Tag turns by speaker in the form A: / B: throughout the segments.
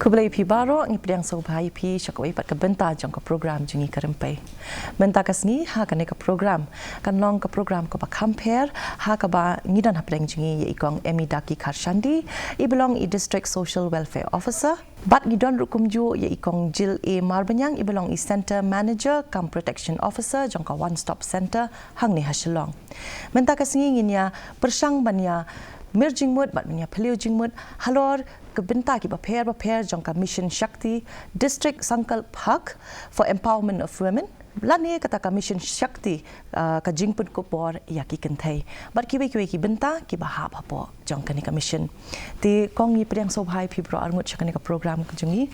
A: Kublai pi baro ngi priang so bhai pi chakoi pat ka benta jong ka program jungi ka Rympei. Benta kasni ha ka ne ka program kan long ka program ko ba compare ha ka ba ngidan ha priang jungi ye ikong emi daki kharshandi I belong I district social welfare officer but ngidon rukum ju ye ikong jil e marbanyang I belong I center manager kam protection officer jong ka one stop center hang ni ha shillong. Benta kasni nginya persang banya merging mud but banya peliu mud halor kebenta ki baper jong ka mission Shakti district Sankalp Hak for empowerment of women lani kata ka mission Shakti ka Jingpynkupbor ya ki Kynthei bar ki ki benta ki bahap hapo jong ka ni ka mission ti kong ni priang so bhai pi bro arngut chakani ka program jungi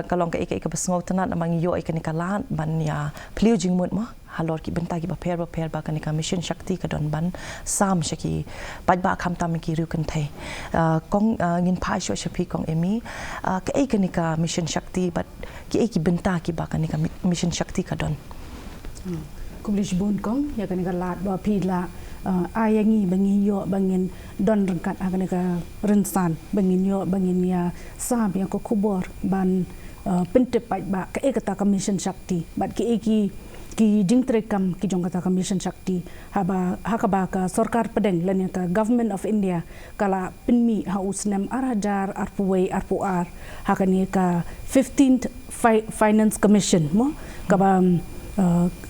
A: kalong ka ka basngau tanat namang yo ka ni ka lan ban ya pliu jingmut mo halor ki benta ki baper ba ka ni ka mission Shakti ka don ban sam shaki paj ba kham tam ki ru Kynthei kong ngin phai sho shapi kong emi ka ni ka mission Shakti but ki benta ki ba ka ni ka mission Shakti ka don
B: kublish bon kong ya ka ni ka lat ba pi la ayangi bangin yo bangin don rengkat ka ni ka rensan bangin yo bangin ya sam ya ko kubor ban pente paj ba ka kata ka mission Shakti but ki jingtrekam ki jong kata ka mission Shakti hakaba ka sarkar pedeng lan ka government of India kala pinmi ha usnem arajar arpuway arpuar hakani ka 15th finance commission mo kaba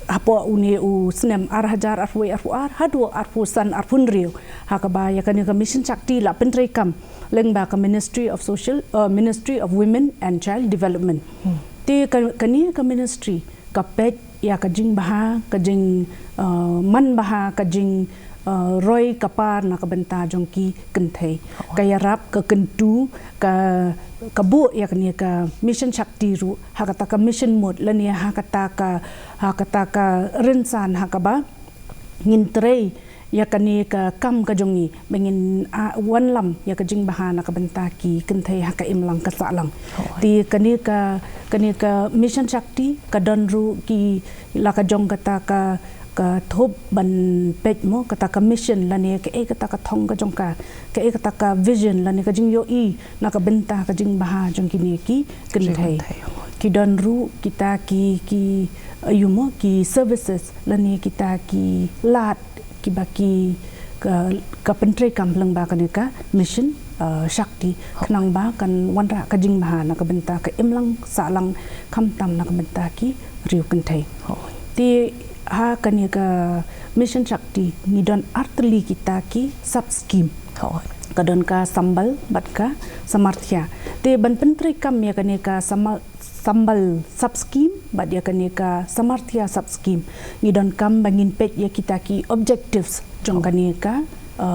B: hapo uni usnem arajar arpuway arpuar hadu arpusan arpunrio hakaba yakani ka mission Shakti la pentrekam lengba ka ministry of women and child development ti kani ka ministry ka pet ya ka jing baha ka jing man baha ka jing roy kapar na ka benta jongki Kynthei kaya rap ka kentu ka bu ya ka mission Shakti ru hakata ka mission mode lania hakata ka rensan hakaba ngintrei ya kani ka kam ka jongi bengin wanlam ya ka jing baha na ka benta ki Kynthei haka imlang ka salang ti kani ka mission Shakti ka donru ki la ka jong kata ka thop ban pej mo kata ka mission lani ka kata ka thong ka jong ka kata ka vision lani ka jing yo I na ka benta ka jing baha jong ki Kynthei ki donru kita ki ayumo ki services lani kita ki lat ki baki ka pentre kam lang ba ka mission Shakti kenang ba kan wanra ka jing baha na ka benta ka imlang salang kamtam na ka benta ki riu Kynthei ti ha kan ka mission Shakti ngidon artli kita ki sub scheme kadon ka sambal bat ka samarthya te ban pentre kam ya kan ka sambal sub scheme bat ya kan ka samarthya sub scheme ngidon kam bangin pet ya kita ki objectives jong kan ka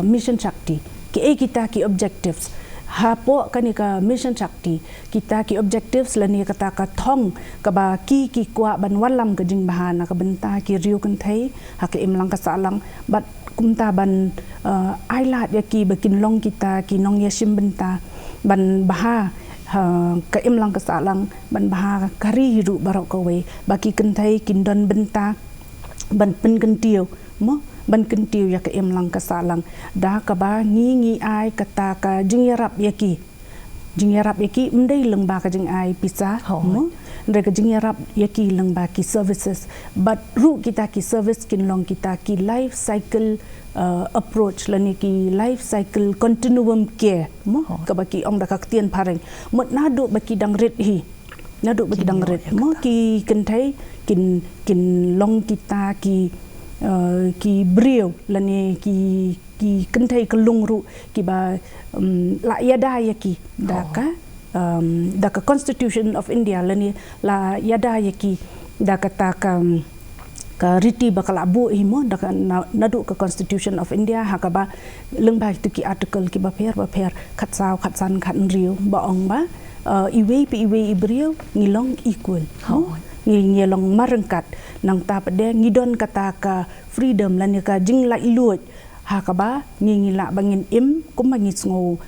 B: mission Shakti kita ki objectives hapo kan ka mission Shakti kita ki objectives lani kata ka thong ka ba ki kwa ban walam ka jing bahana ka benta ki riu Kynthei hak imlang ka salang bat kumta ban ailat ya ki bakin long kita ki nong yashim benta ban baha ka imlang ka salang ban baha kari hiru barok ka we baki Kynthei kindon benta ban pen kentiu mo ban kentiu ya ka imlang ka salang da ka ba ngi ai kata ka jingyarap yaki mdei leng ba ka jing ai pisa mo ndre ka jingyarap yaki leng ba ki services but ru kita ki service kin long kita ki life cycle approach lani ki life cycle continuum care mo ka ba ki ong da ka tien pareng mot nadu ba ki dang ret hi nadu ba ki dang ret mo ki Kynthei kin long kita ki brio lani ki Kynthei kelung ru ki ba la yada yaki da ka Constitution of India lani la yada yaki da kata ka riti bakal abu himo da nadu ka Constitution of India hakaba lengba tu ki article ki ba pher khatsan khat riu ba ong ba iwe ibrio ngilong equal ngilong marengkat nang ta pade ngidon kata ka freedom lani ka jing la iluot hakaba ngila bangin im kumangit ngo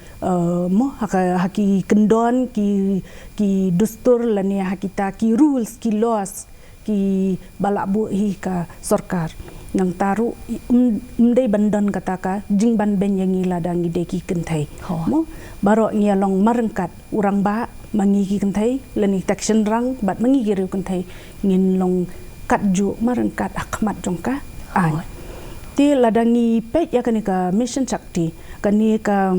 B: mo haki kendon ki dustur lani hakita ki rules ki laws ki balak bu hi ka sorkar nang taru umdei bandon kataka jingban ben yang ila dangi deki Kynthei mo baro ngia long marengkat urang ba mangi ki Kynthei leni detection rang bat mangi ki Kynthei ngin long kat ju marengkat akmat jongka an ti ladangi pet ya kanika mission Shakti kanika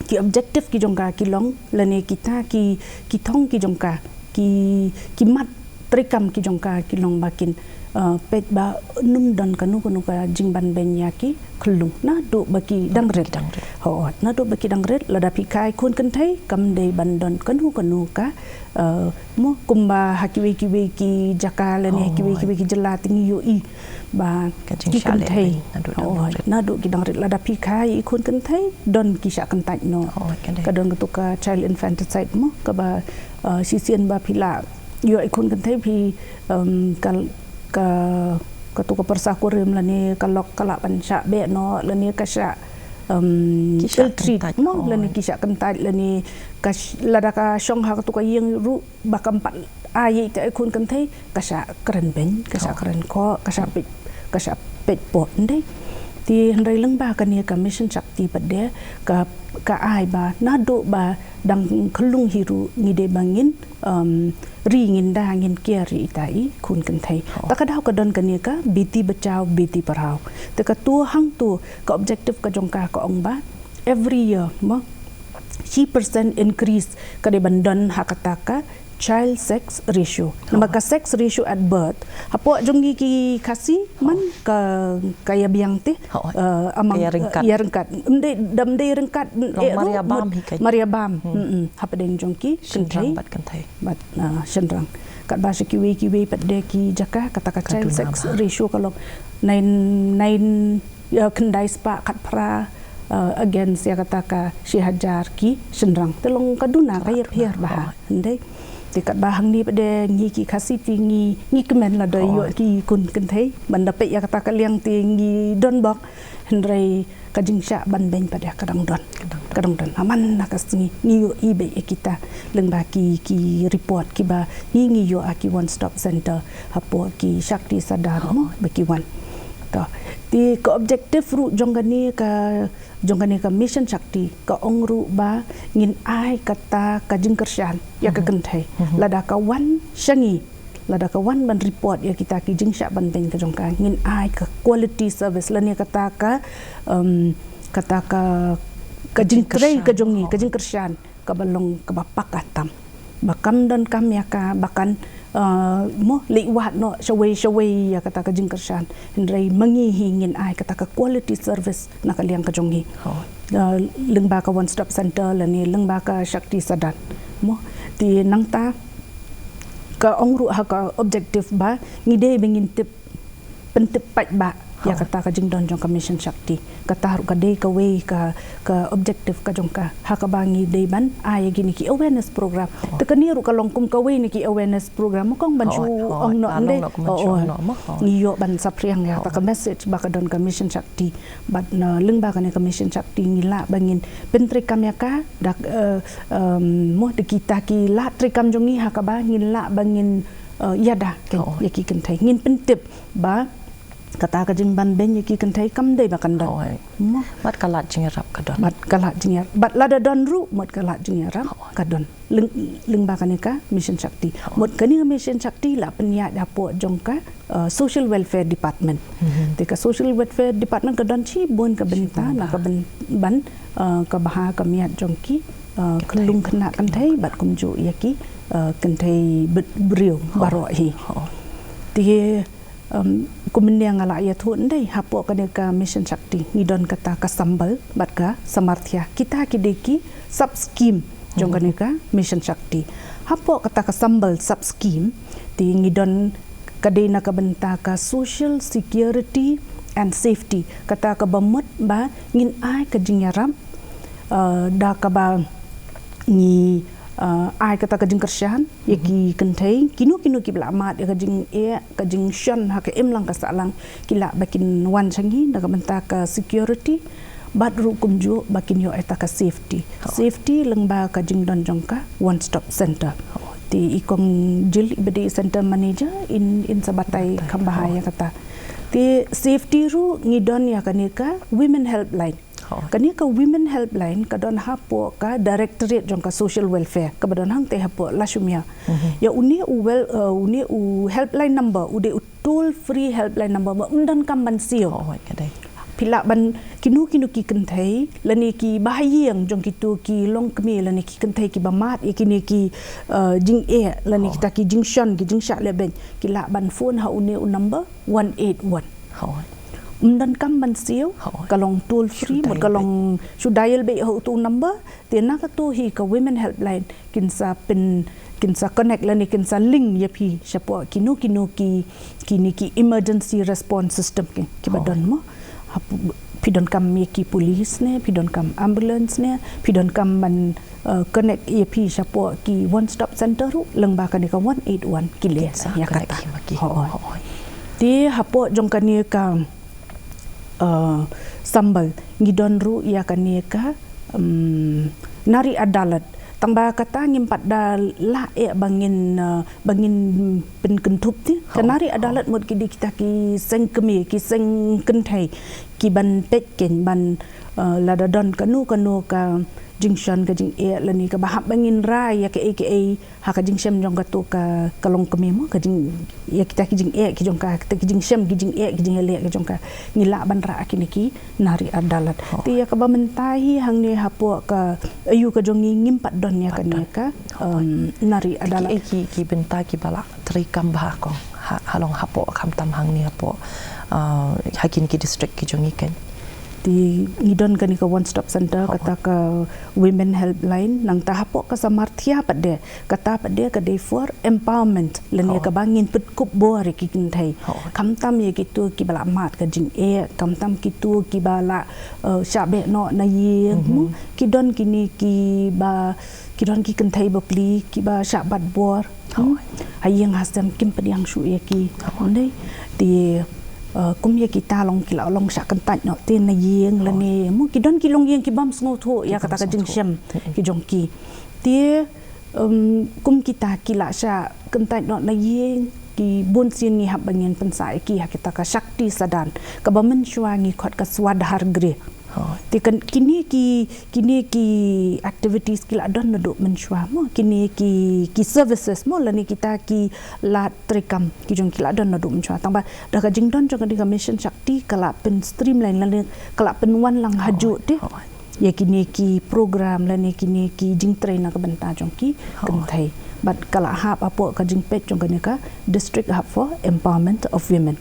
B: ki objective ki jongka ki long leni kita ki thong ki jongka ki mat trikam ki jongka ki long bakin pet ba num dan kanu ka jingban benyaki klung na do baki dangret ho na do baki dangret lada pikai kun Kynthei kam dei bandon kanu ka mo kumba hakiwe kiwe ki jakala ni hakiwe kiwe ki jelating yo i ba ki Kynthei na do ki dangret lada pikai kun Kynthei don ki syak kentaj no kadon ketuka child infanticide mo ka ba sisian ba pila yo ikun Kynthei pi ka tu ka persakurim lani kalok kalak pansya be no lani kasya treat no lani kisya kentaj lani lada ka syong ha tu ka yeng ru bakam pat ai ta ikun Kynthei kasya keren ben kasya keren ko kasya pet pot ndai ti hendrai leng ba ka ni ka mission Shakti pade ka ai ba nado ba dang kelung hiru ngide bangin ringin da ngin kiari itai kun Kynthei takadau ka don kania ka biti bachao biti parhau te ka tu hang tu ka objective ka jongka ka ong ba every year mo 3% increase ka de bandon hakataka child sex ratio maka sex ratio at birth apo jongi ki kasi man ka kaya biang te amang ya rengkat damde rengkat Maria Bam hapa deng jongki Kynthei bat sendrang kat bahasa kiwi pat de ki jaka kata child sex ratio kalau nain kendai spa kat pra against ya kata ka si hajar ki sendrang telong kaduna kaya piar bah ndai tikat bahang ni pada ngi ki kasi tingi ngi kemen la doyo ki kun Kynthei banda pe ya kata kaliang tingi don bok hendrai kajing sya ban ben pada kadang don aman nak singi ngi yo ibe kita leng ba ki report ki ba ngi yo aki one stop center hapo ki Shakti sadar mo baki wan to ti ko objective ru jongani ka mission Shakti ka ongru ba ngin ai kata ka jingkersyan ya ka Kynthei lada ka wan shangi lada ka wan ban report ya kita ki jingsya ban ben ka jongka ngin ai ka quality service lani kata ka jingkrei ka jongi ka jingkersyan ka balong ka bapak atam bakam dan kam ya ka bakan mo liwat no shaway ya kata ka jingkersyan hendrai mangi hingin ai kata ka quality service na kaliang ka jongi lengba ka one stop center lani lengba ka Shakti sadan mo ti nangta ka ongru ha ka objective ba ngide bengin tip pentip pat ba ya kata ka jingdon jong ka mission Shakti kata haru ka day ka way ka objective ka jong ka ha ka bangi day ban ay gini ki awareness program te kaniru ka longkum ka way ni ki awareness program mo kong banju ong no ande ngiyo ban sapriang ya ta ka message ba ka don ka mission Shakti bat na leng ba ka ni ka mission Shakti ngila bangin pentri kam ya ka dak mo de kita ki la tri kam jongi ha ka ba ngila bangin yada ya ki Kynthei ngin pentip ba kata ka jingban ben ki Kynthei kam dei bakan don mat kalat jingerap ka don mat kalat jinger bat lada don ru mat kalat jingerap ka don leng bakan ka mission Shakti mot kani mission Shakti la penya dapo jongka social welfare department te ka social welfare department ka don chi bon ka benta na ka ban ka baha ka miat jongki kelung kena Kynthei bat kumju yaki Kynthei brio baro hi ti kumendang ala ya thun dei hapo ka mission Shakti ngidon kata ka sambal bat ka samarthya kita kideki sub scheme jong ka mission Shakti hapo kata ka sambal sub scheme ti ngidon kadena ka benta ka social security and safety kata ka bamut ba ngin ai ka jingyaram da ka ba ni ai kata ka jingkersyan yaki Kynthei kinu ki blamat ya ka jing shan ha ka imlang ka salang kila bakin wan changi da ka benta ka security bat ru kumju bakin yo eta ka safety lengba ka jingdon jongka one stop center ti ikong jil ibadi center manager in Sabatai Kambahaya kata ti safety ru ngidon ya kanika women helpline kanika women helpline kadon hapo ka directorate jong ka social welfare ka badon hang te hapo lasumia ya uni helpline number ude toll free helpline number undan kam ban sio pila ban kinu ki Kynthei lani ki bahayiang jong kitu ki long kemi lani ki Kynthei ki bamat kini ki jing lani kita ki jingshan ki jingsha leben kila ban phone ha une number 181 dan kam ban siu kalong toll free một kalong su dial be ho tu number te na ka tu hi ka women helpline kinsa connect lani kinsa link ya pi siapa kinu ki emergency response system ki badon mo pidon kam ki police ne pidon kam ambulance ne pidon kam man connect EP siapa ki one stop center ru lengba kan ka 181 kile ya kata ti hapo jong kan ka sambal ngidon ru ya kan ka nari adalat tamba kata ngimpat da la bangin penkentup ti kanari adalat mod ki kita ki seng kemi ki seng Kynthei ki ban peken ban lada don kanu ka jingshan ka jing lani ka bahap bangin rai ya ke ha ka jingshem jong ka tu ka kalong kemi mo ka jing ya kita ki jing ki jong ka kita ki jingshem ki jing ki jing le ka jong ka ngila ban ra ki nari adalat ti ya ka ba mentahi hang ne hapo ka ayu ka jong ngimpat don ya kan ka nari adalat
A: ki benta ki bala trikam bah ko halong hapo kam tam hang ni hapo hakin ki district ki jong iken
B: ti ngidon kan ka one stop center kata ka women helpline nang tahapo ka samarthia pade kata pade ka day for empowerment lani ka bangin Jingpynkupbor ki Kynthei kamtam ye kitu ki bala mat ka jing kamtam kitu ki bala syabe no na yeng mu kidon kini ki Kynthei bapli ki ba syabat bor hayeng hasam kim pediang shu ye ki ondai ti kum ya kita long kila long syak kentat no tin na yeng lani mu kidon ki long yeng ki bam sngo tho ya kata ka jingshem ki jongki ti kum kita kila syak kentat no na yeng ki bun sin ni hab bangin pensai ki ha kita ka Shakti sadan ka bamen syuangi khot ka swadhar gre ti kan kini ki activities kila don naduk mensyua mo kini ki services mo lani kita ki lat trikam ki jong kila don naduk mensyua tamba dah ka jingdon jong ka mission Shakti kala pen streamline lani kala pen wan lang haju ti ya kini ki program lani kini ki jing train na ka benta jong ki Kynthei but kala hap apo ka jingpet jong ka district hub for empowerment of women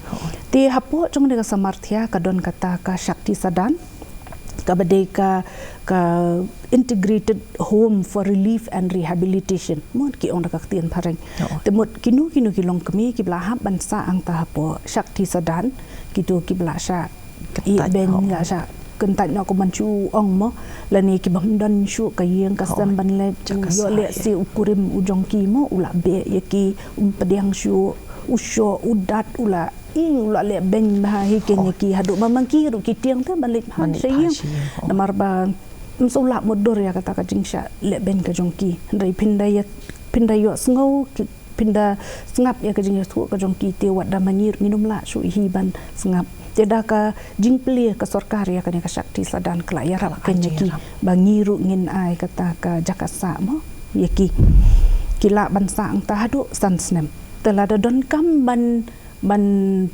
B: ti hapo jong ka samarthia ka don kata ka Shakti sadan kabade ka integrated home for relief and rehabilitation mod ki ong ka tian pareng temut kinu ki long kemi ki bla hab bansa ang tahapo Shakti sadan kitu ki bla sha i ben la sha kentat no ko manchu ong mo lani ki bamdan shu ka yeng ka sam ban le yo le si ukurim ujong ki mo ula be yaki pediang shu usyo udat ula ula le beng bah hiken ki hadu mamangki ru ki tiang ta balik han sayang namar ba msulap modor ya kata ka jingsha le ben ka jongki ndai pinda yo sngo pinda sngap ya ka jing thu ka jongki te wada mangir minum la su hi ban sngap teda ka jingpli ka sarkar ya ka Shakti sadan kla ya rap ken ki bangiru ngin ai kata ka jakasa mo yaki kila ban sang ta hadu sansnem telada don kam ban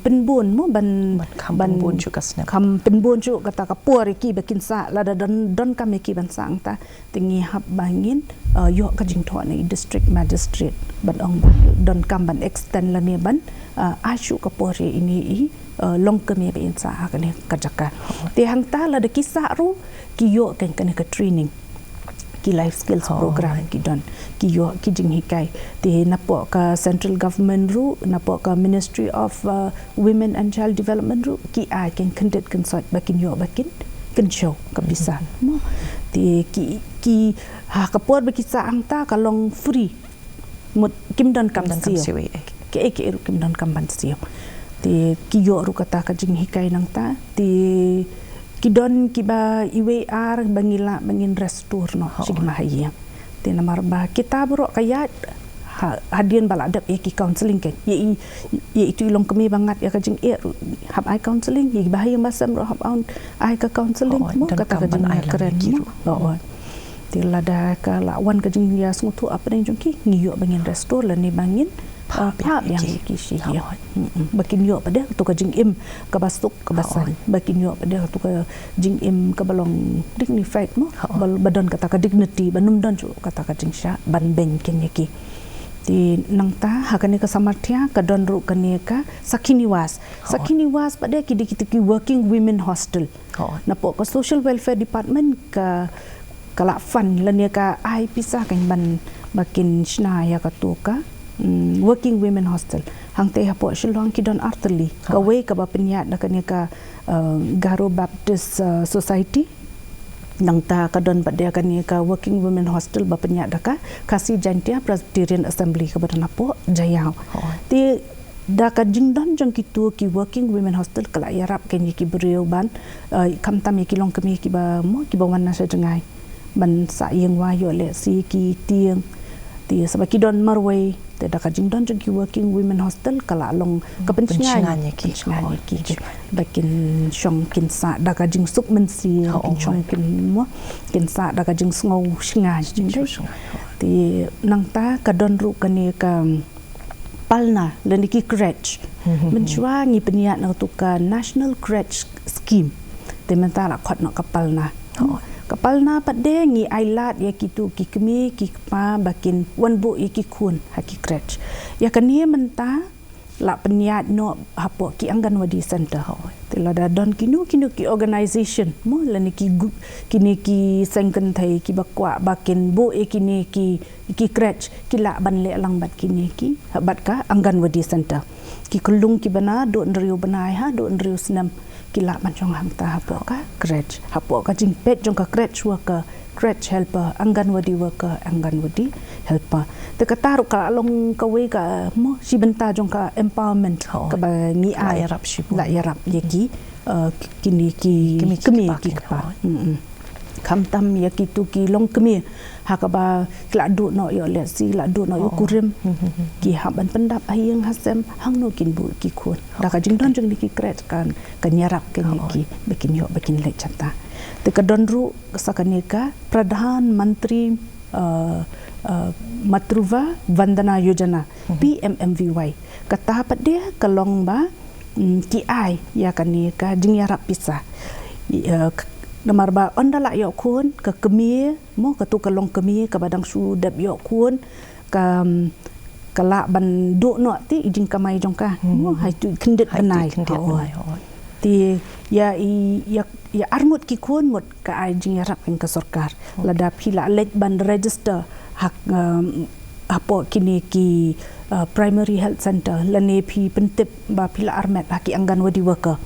B: penbun mo ban
A: penbun juga snap
B: kam penbun ju kata ka por ki bakin sa lada don kam ki ban sang ta tingi hab bangin yo ka jing tho ni district magistrate ban ong don kam ban extend la ne ban ashu ka por ini long kami be insa ka ne ka jaka te hang ta la de kisah ru ki yo kan ka training ki life skills program ki don ki yo ki jing hikai te napo ka central government ru napo ka Ministry of Women and Child Development ru ki ai kan conduct consult bakin yo bakin kan show ka bisa mo te ki ha ka por bekisa angta kalong free mot kim don kam sio ke ru kim don kam ban sio te ki yo ru kata ka jing hikai nang ta te kidon kiba IWR bangila bangin restur no sigma hayya te namar ba kita bro kayat hadian baladap ki counseling kan ye itu ilong kami banget ya kajing hab ai counseling ye bahaya masam ro hab ai ka counseling mo kata kajing keren mo tilada ka lawan kajing ya sungutu apa yang jongki ngiyo bangin resto lan ni bangin Pak yang kisi ya bakin yo pada tu ka jing im ka basuk ka basan bakin yo pada tu ka jing im ka balong dignified mo badon kata ka dignity banum don chu kata ka jing sha ban ben ken yaki ti nangta hakane ka samarthya ka don ru kane ka sakiniwas pada ki working women hostel na po ka social welfare department ka kala fund lan ya ka ai pisah kan ban bakin shna ya ka tu ka working women hostel hang te hapo shilong ki don artli ka we ka ba penyat da kane ka Garo Baptist Society nang ta ka don pada kane ka working women hostel ba penyat da ka kasih jantia Presbyterian Assembly ka badan hapo jayau ti da ka jingdon jang kitu ki working women hostel kala yarap ken ki beriau ban kamtam ki long kemi ki ba wan sa jengai ban sa yeng wa yo le si ki tieng ti sebab ki don marway te da ka jingdon jang ki working women hostel kala long kepencingan ki bakin shong kin sa da ka jing sup men si kin shong kin sa da ka jing ngau shinga ti nang ta ka don ru kane ka palna le ki crèche menjua ngi peniat na tu ka national crèche scheme te mentala khot no kapalna kapalna padde ngi ailat ya kitu ki kemi ki pa bakin wan bu ki kun haki crèche ya kani menta la peniat no hapo ki anganwadi center tela da don kinu ki organization mo la ni ki Kynthei ki bakwa bakin bu kini ki crèche ki la ban le lang bat kini ki bat ka anganwadi center ki kelung ki bana do nriu banai ha do nriu senam kila mancong hamta hapo ka crèche hapo ka jingpet jong ka crèche worker crèche helper anganwadi worker anganwadi helper te kata ru ka long ka we ka mo si benta jong ka empowerment ka ba ngi ai la yarap yeki kini ki pa kamtam yaki tu ki long kemi hakaba la du no yo le si la du no yo kurim ki haban pendap ayeng hasem hang no kin bu ki kun da ka jingdon jing ki kret kan nyarap ken ki bikin yo bikin le chanta te ka don ru sakane ka pradhan mantri matruva vandana yojana PMMVY kata pat dia kalong ba ki ai ya kan ka jing yarap pisah namar ba onda la yo kun ka kemi mo ka tu kalong kemi ka badang su dab yo kun ka kala ban do no ti jing kamai jong ka mo hai tu kindet banai ti ya armut ki kun mot ka ai jing yarap ka sarkar lada phila let ban register hak apo kini ki primary health center lane phi pentip ba phila armet haki anganwadi worker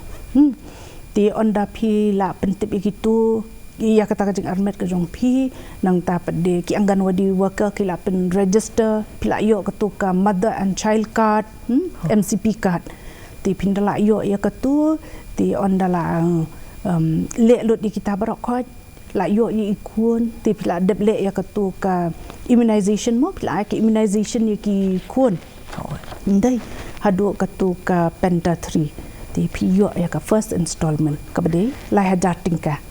B: ti onda phi la pentip ikitu iya kata kajing armet ke jong phi nang ta pade ki anganwadi worker ki la pen register pila yo ketuka mother and child card MCP card ti pindala yo ya ketu ti onda la le lut di kita barok ko la yo yi ikun ti pila deb le ya ketuka immunization mo pila ki immunization ki kun ndai hadu ketuka penta 3 PO ya ka first installment ka bade lai hajar tingka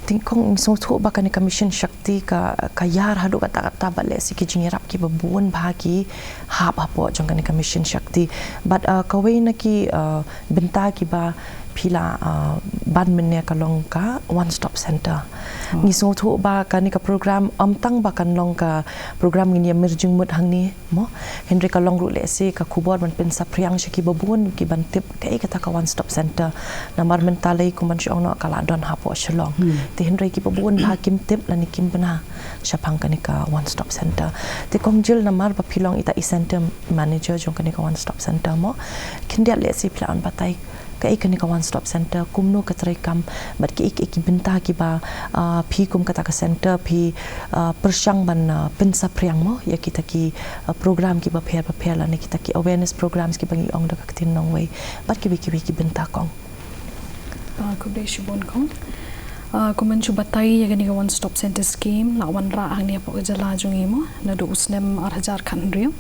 A: tingkong so thu ba kan commission Shakti ka yar hadu kata bale si ki jingirap ki babun bhagi hap hapo jong kan commission Shakti but kawai na ki benta ki ba phila ban menne kalong ka one stop center ni so thu ba kan ka program amtang ba kan long ka program ni emerging mut hang ni mo Henry kalong ru le se ka khubor ban pen sapriang ki babun ki ban tip kai kata ka one stop center namar mentalai ku man shong no kala don hapo shlong ti Henry ki babun ba kim tip la ni kim bana shapang kan ka one stop center ti kongjil namar ba philong ita center manager jong kan ka one stop center mo kindia le se plan batai kai kan ka one stop center kumno ka kam bat ki ek benta ki ba phi kum kata ka center phi persyang ban pensa priang mo ya kita ki program ki ba pher la ne kita ki awareness programs ki bangi ong da ka tin nong wei bat ki benta kong
C: kubde shibon kong Kuman cuba tai ya gani one stop center scheme lawan ra ang ni po jala jungi mo na do usnem 8,000 kan rio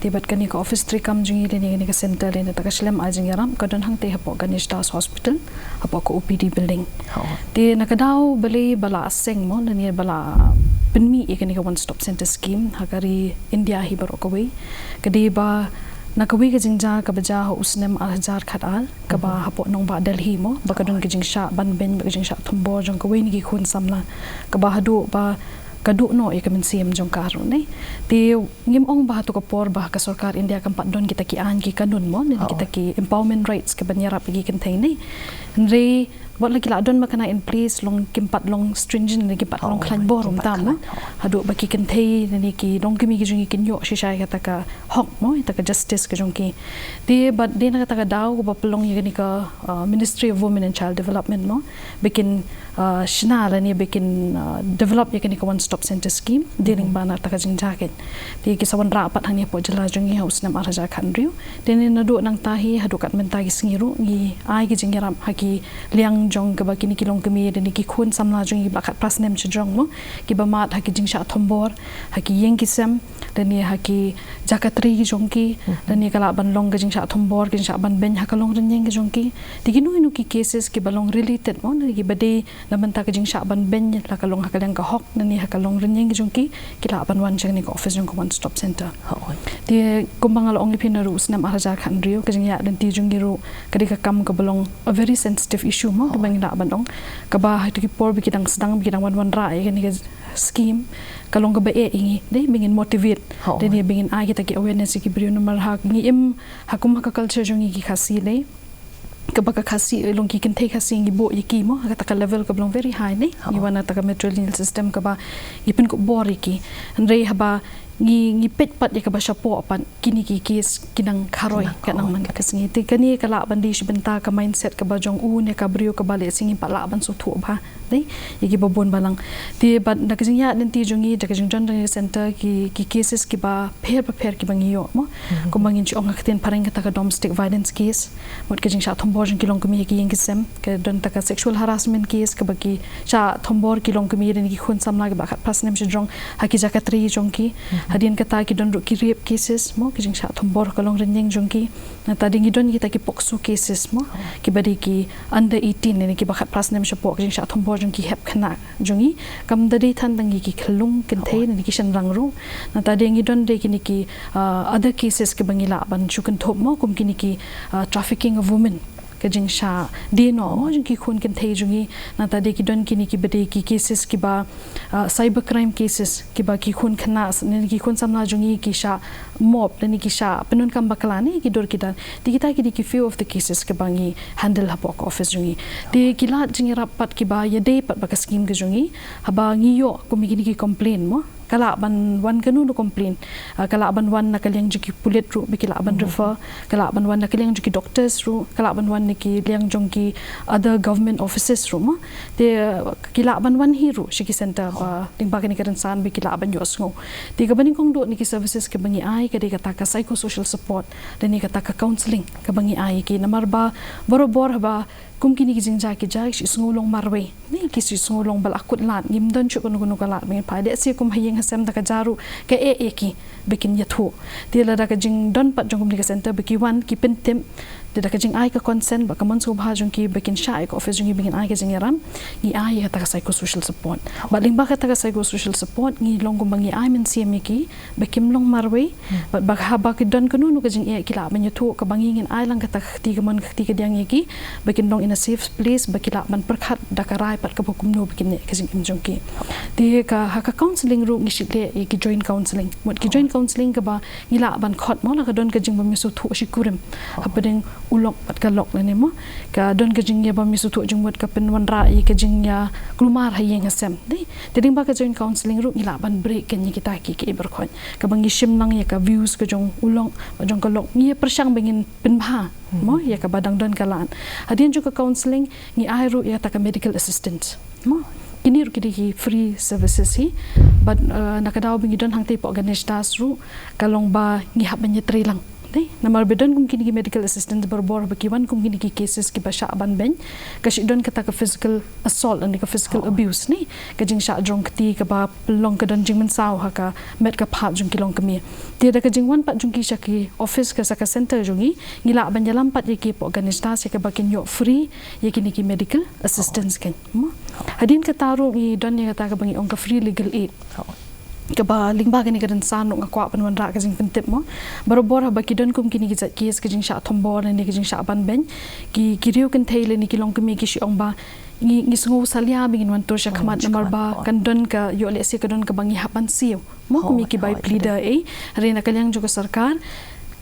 C: tibat gani ka office trikam jungi le ni gani ka center le ta ka slem ajing yaram ka don hang te hapo gani stars hospital hapo ko OPD building ti nakadaw bali bala seng mo na ni bala penmi ya gani ka one stop center scheme hagari India hi baro kawi kadi ba nakawi ka jingja ka baja ho usnem 8,000 khatal ka ba hapo nong ba Delhi mo ba kadon ka jingsha ban ben ba jingsha thumbo jong ka wen gi khun samla ka ba hadu ba kadu no e kamen CM jong karo ne ti ngim ong ba to ka por ba ka sarkar India kan don kita ki an ki kanun mo ne kita ki empowerment rights ka banyarap gi Kynthei ne re wat lagi la don makana in place long kimpat long stringent lagi pat long klan borum tam hadu baki Kynthei ni ki long kimi gi jungi kinyo shisha kata ka hok mo ta ka justice ka jongki de but de na kata ka daw ba pelong ni ka Ministry of Women and Child Development mo bikin shina la ni bikin develop ni ka one stop center scheme dealing bana ta ka jingjaken de ki sawan rapat hani po jala jungi house nam araja khanriu de ni na do nang tahi hadu kat mentagi singiru ngi ai gi jingiram haki liang jong ka ba kini kilong kami dan ki khun samla jong i bakat prasnem chjong mo ki ba mat haki jingsha thombor haki yeng kisem dan ni haki jakatri jong ki dan ni kala ban long jingsha thombor jingsha ban ben hakalong ren yeng jong ki diginu inu ki cases ki balong related mo ni ki bade naman ta ka jingsha ban ben la kalong hakalang ka hok dan ni hakalong ren yeng jong ki kila ban wan jang ni ka office jong ka one stop center ti kumbang al ong ipin ru snam araja khan rio ka jingya dan ti jong ru kadi ka kam ka balong a very sensitive issue mo bangina bandong kaba hati por bikidang sedang bikidang wan ra kan ni scheme kalong ka ba ingi dei bingin motivate den ni bingin ai kita ki awareness ki brio number hak ni im hakum ka culture jong ki khasi le kaba ka khasi long ki Kynthei khasi ngi bo yiki mo ka ta level ka belong very high ne ni wana ta ka metrolineal system kaba Jingpynkupbor ki andre haba ngi pet pat ya ka ba shapo apan kini ki kis kinang kharoi kanang man ka singi ti kani kala bandi benta ka mindset ka ba jong ne ka brio ka bale singi pala ban su thu ba dei yigi babon balang ti ban na kajing ya den ti jongi da kajing jon center ki cases ki ba pher ki bangiyo mo ko bangin chi ong akten pareng ka domestic violence case mot kajing sha thombor jong kilong kumi ki yeng kisem ka don ta ka sexual harassment case ka ba ki sha thombor kilong kumi den ki khun samla ka ba khat pasnem shi jong haki jakatri jong ki hadin kata ki don ki rape cases mo ki jing sha thombor kalong renjeng jongki na ta ding don kita ki pokso cases mo ki badi ki under 18 ne ki bakhat prasnem sha pok jing sha thombor jongki hep khana jongi kam dadi than dangi ki khlung Kynthei ne ki shan rangru na ta ding don de ki ni ki other cases ki bangila ban chukan thop mo kum ki ni ki trafficking of women ka jing sha de no mo jing ki khun Kynthei jungi na ta de ki don ki ni ki bade ki cases ki ba cyber crime cases ki ba ki khun khana ne ki khun samla jungi ki sha mob ne ki sha penun kam bakla ne ki dor ki dan ti kita ki ki few of the cases ke bangi handle hapok office jungi de ki la jing rapat ki ba ya de pat ba ka scheme ke jungi haba ngi yo ko mi ki complain mo kala ban wan kanu no complain kala ban wan nakaliang juki pulit ru bikila ban refer kala ban wan nakaliang juki doctors ru kala ban wan niki liang jongki other government offices ru ma de kila ban wan hi ru shiki center ba tingba kani karan san bikila ban yosngo de ka baning kong do niki services ke bangi ai ka de kata ka psychosocial support de ni kata ka counseling ka bangi ai ki namar ba borobor ba kum kini ki jingja ki jai si sngulong marwe ni ki si sngulong bal akut lat ngim don chu kono kono kala me pa de si kum hayeng hasem da ka jaru ke ki bikin yathu ti la da ka jing don pat jong communication center biki wan ki pentem de da ka jing ai ka consent ba ka man so bha jong ki bikin sha ka office jong bikin ai ka jing yaram ni ai ka ta psychosocial support ba ling ba ka ta psychosocial support ni long kum bangi ai men si ki bikim long marwe ba ha ba ki don kono no ka jing ki la man yathu ka bangingin ai lang ka ta ti ka man ti ka diang ki bikin long in a safe place bakila man perkhat dakarai pat ka bokum no bikin ka jing jongki ti ka ha ka counseling ru ngi shile ki joint counseling mot ki joint counseling ka ba ngila ban khot mo la ka don ka jing ba misu thu shi kurim hapadeng ulok pat ka lok la ne mo ka don ka jing ya ba misu thu jing mot ka pen wan ra ka jing ya klumar hayeng hasem dei te ding ba ka joint counseling ru ngila ban break ken ni kita ki berkhon ka bangi shim nang ya ka views ka jong ulong ba jong ka lok ngi persang bengin pen bha mo ya ka badang don kalan hadin juga counseling ni airu ya ta ka medical assistant mo kini ru ki free services hi but nakadaw bingi don hang te po ganesh das ru kalong ba ngi hab ban yetri lang Ni namar bedan kum kini ki medical assistant berbor bakiwan kum kini ki cases ki basha ban ben kashi don kata ka physical assault and ka physical abuse ni ka jing sha jong kti ka ba long ka don jing men saw ha ka met ka phat jong ki long ka mi ti da ka jing wan pat jong ki shaki office ka saka center jongi ngila ban jalam pat ye ki po ganista se ka bakin yo free ye kini ki medical assistance ken hadin ka taru ni don ye kata ka bangi ong ka free legal aid kaba lingba kini kadan sanu ngakwa panwan ra kajing pentip mo barobor ha bakidon kum kini gizat kies kajing sha thombor ni kajing sha ban ben ki kiriu Kynthei le ni kilong kemi ki shi ong ba ngi sungu salia bingin wan to sha khamat number ba kan don ka yo le se kadon ka bangi hapan siu mo kumi ki bai pleader rena kalyang juga sarkar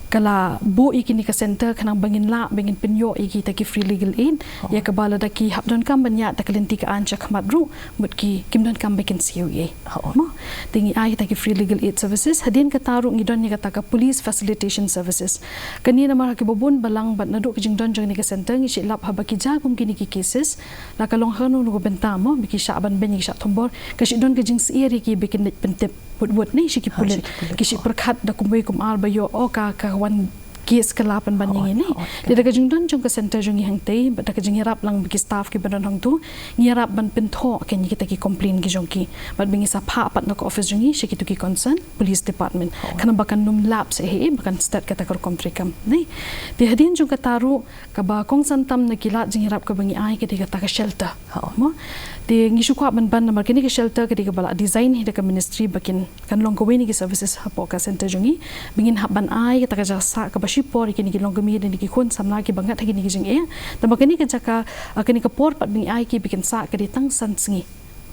C: kala bu ikini ka center kanang bangin la bangin penyo iki ta ki free legal aid ya ka bala da ki habdon kam banya ta kalenti ka ancha khamat ru mut ki kimdon kam bakin siu ye mo tingi ai ta ki free legal aid services hadin ka taru ngi don ni ka ta ka police facilitation services kani na mar ki bobon balang bat na do ki jingdon jang ni ka center ngi shi lap ha ba ki ja kum kini ki cases la ka long hanu no benta mo bi ki sha ban ben ni sha thombor ka shi don ka jing sieri ki bikin pentep buat ni shi ki pulen ki shi perkhat da kumbai kum al ba yo o ka wan kes kelapan banding ini dia ka jingdon jong ka center jong hang tei ba ka jing hirap lang bi staff ki badan hang tu ngirap ban pintho ken kita ki complain ki jong ki bat bingi sa pha pat no ka office jong shi ki tu ki concern police department kana bakan num lab se he bakan start kata kar komprikam nei ti hadin jong ka taru ka ba kong santam na kila jing hirap ka bangi ai ki ta ka shelter mo ti ngi sukwa ban ban namar kini ki shelter ki ka bala design hi ka ministry bakin kan long ko weni ki services ha po ka center jongi bingin haban ai ka ka sa ka por kini ki long kami dan ki khon samla ki bangat kini ki jing tama kini ka jaka kini ka por pat bingi ai ki bikin sa ka ditang sansingi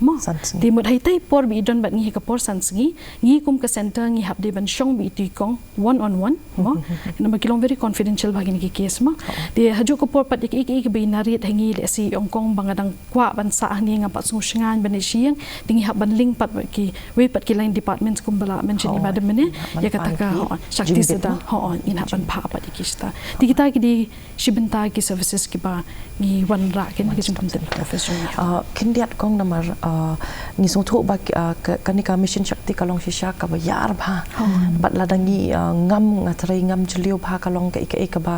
C: mo di mud hai tai por bi don bat ngi ka por sansingi ngi kum ka center ngi hab de ban shong bi ti kong one on one mo nama ki long very confidential bagin ki case mo di haju ka por pat ik bi narit hangi le si ong kong bangadang kwa ban sa ni nga pat sungan ban siang tingi hab ban link pat ki we pat ki line departments kum bala mention ni madam ne ya kata ka Shakti seda in haban pa pat ki sta di kita ki di shibenta ki services ki ba ngi wan ra ken ki jing komten professional
A: kindiat kong namar ngi song thu ba kanika mission Shakti kalong shisha ka ba yar ba bat ladangi ngam ngatrai ngam juliu ba kalong ka ika ba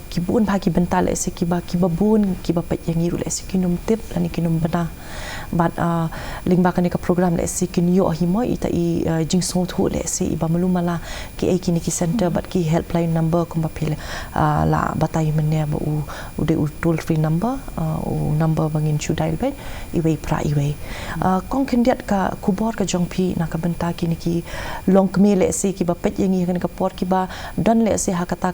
A: kibun ba ki bental ese ki ba bun ki ba pat yang iru ese kinum tip lani kinum bana bat lingba kanika program le ese kin yo himo ita i jing song thu le ese iba malumala ki kini ki center bat ki helpline number kum ba pil la batai menne ba u de toll free number u number bangin chu dial be iwe pra iwe kong kendiat ka kubor ka jongpi na ka benta kini ki long kme le ese ki ba pet yang i kanika por ki ba don le ese hakata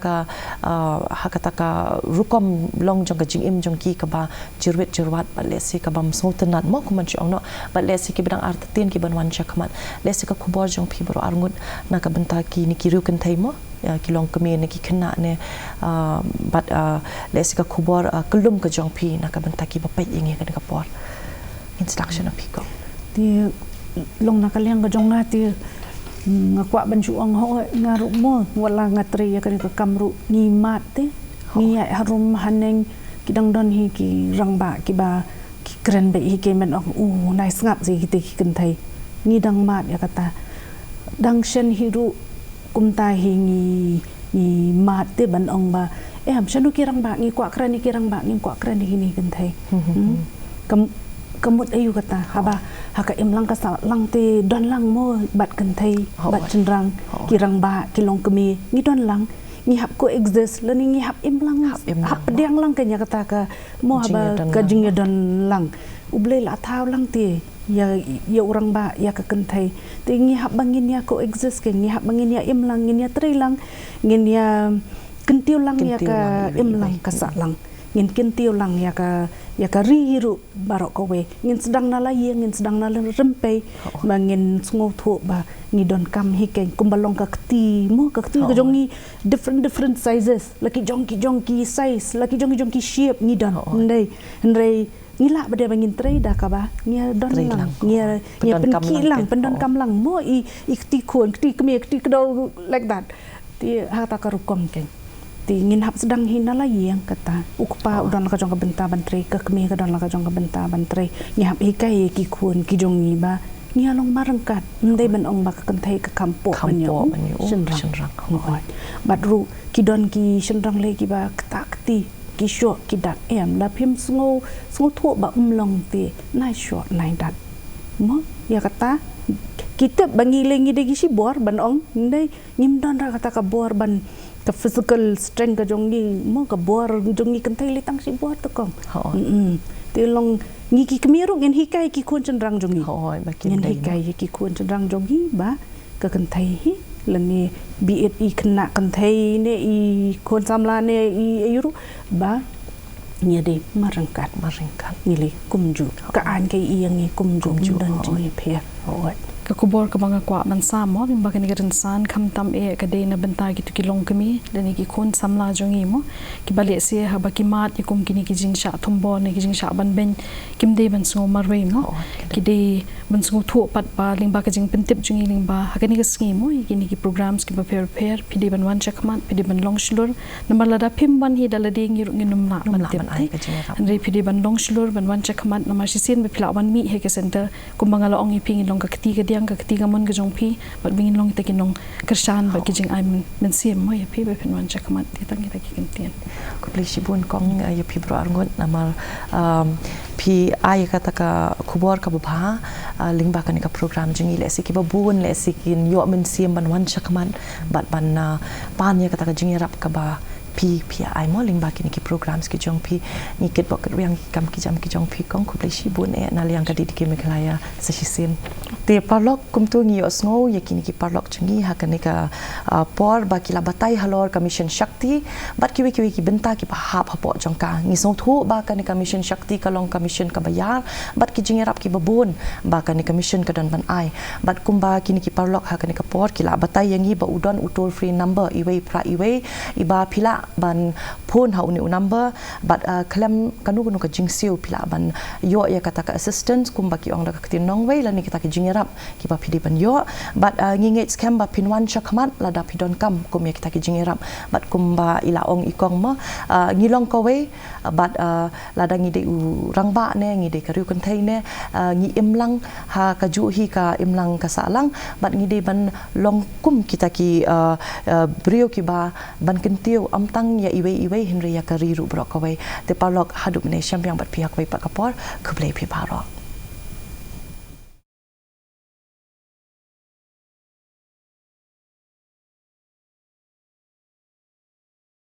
A: ka rukom long jong ka jing im jong ki ka ba jirwat ba le se ka bam sotenat mo kuman chi ongno ba le se ki bidang artin ki ban wan chakmat le se ka kubor jong pi bro arngut na ka benta ki ni ki ru Kynthei mo ki long keme ni ki khna ne bat le se ka kubor kulum ka jong pi na ka benta ki ba pai ingi ka ka por instruction of piko
B: ti long na kalyang ka jong na ti ngakwa ban chu ong ho ngaru mo wala ngatri ya ka kamru ni mat te ni harum haneng kidang don hi ki rangba ki ba ki kren be hi ke men ong nice ngap ji ki Kynthei ni dang mat ya kata dang shen hiru kumta hi ni mat te ban ong ba ham shanu ki rangba ngi kwa kran ni ki rangba ngi kwa kran ni Kynthei kamut ayu kata haba haka imlang ka sa lang te don lang mo bat Kynthei bat chenrang ki rangba ki long kemi ni don lang ngi hap ko exist lani ngi hap imlang hap diang lang kanya kata ka mo haba ka jingya don lang uble la thau lang te ya orang ba ya ka Kynthei te ngi hap bangin ya ko exist ke ngi hap bangin ya imlang ngi ya tri lang ngi ya kentiu lang ya ka imlang ka sa lang ngin kentiu lang ya ka rihiru barok kowe ngin sedang nala ye ngin sedang nala Rympei bangin sngo thu ba ngi don kam hikeng kumbalong ka kti ka jongi different sizes laki jongki size laki jongki shape ngi don ndai ngila bade bangin trade da ka ba ngi don lang ngi penki lang pendon kam lang mo i kti khon kti kme kti kdo like that ti hata ka rukom keng ti ngin hap sedang hinala yang kata ukpa udon la ka jong ka benta ban tre ka kme ka don la ka jong ka benta ban tre ngi hap hikai ki khun ki jong ni ba ngia long marangkat ndai ban ong bak Kynthei ka kampo banyo shenrang bat ru kidon ki shenrang le ki ba takti ki sho ki dak em la phim sngo tho ba long ti nai sho nai dat mo ya kata kita bangi lengi de gi si bor ban ong ndai ngim don ra kata ka bor ban ka physical strength ka jongi mo ka bor jongi Kynthei le tang si bor to kong ti long ngi ki kemiru ngen hikai ki kun cenderang jongi ngen hikai ki kun cenderang jongi ba ka Kynthei hi lani BSE kena Kynthei ne I kun samla ne I ayuru ba nya de marangkat ngili kumju ka an kai I yang kumju dan jongi phe
C: Kakubor ka mga kwa mansa mo bimba ka nigarinsan kamtam ka day na banta gitu kilong kami dan ikikun samla jongi mo kibalik siya haba kimat ikum kini kijing sya tumbon ni kijing sya ban ben kim day ban sungo marway mo kiday ban sungo tu pat ba lingba ka jing pentip jongi lingba hakani ka sngi mo ikini ki programs kiba pair pidi ban wan chakmat pidi ban long shulur namalada pim ban hi daladi ngiru nginum la pentip andre pidi ban long shulur ban wan chakmat namashisin bipila ban mi he ke center kumbanga laong iping ilong ka ketiga yang ka ketiga mon gejong pi bat bingin long takinong kersan ba kijing ay men sim mo ya pi be penwan chakmat titang kita kintien
A: ko pleshi bun kong ya pi bro arngot namal pi ay kata ka kubor ka bha lingba ka ni ka program jingi le siki ba bun le sikin yo men sim ban wan chakmat bat ban pan ya kata ka jingi rap ka ba pi ai mo lingba kini ki programs ki jong pi ni ket bok yang kam ki jam ki jong pi kong ko pleshi bun na liang ka di ki me klaya sa hisin te parlok kum tu ngi osngo ye kini ki parlok chingi ha ka ni ka por ba ki la batai halor commission Shakti bat ki ki benta ki pa hap hapo jong ka ngi so thu ba ka ni commission Shakti ka long commission ka bayar bat ki jingi rap ki babun ba ka ni commission ka don ban ai bat kumba kini ki parlok ha ka ni ka por ki la batai yangi ba udon utol free number iwe pra iwe iba pila ban phone ha uni number but kalam kanu ka jingsiu pila ban yo ya kata ka assistance kumba ki ong da ka tinong wei la ni kita ki jingerap ki ba pidi ban yo but nginget scam ba pinwan chakmat la da pidon kam kum ya kita ki jingerap but kumba ila ong ikong ma ngilong ko wei but la da ngide u rangba ne ngide ka riu Kynthei ne ngi imlang ha ka ju hi ka imlang ka salang but ngide ban long kum kita ki brio ki ba ban kentiu tang ya iwe Henry ya kariru brok away te parlok haduk ne champion bat pihak wei pakapor kublei pi baro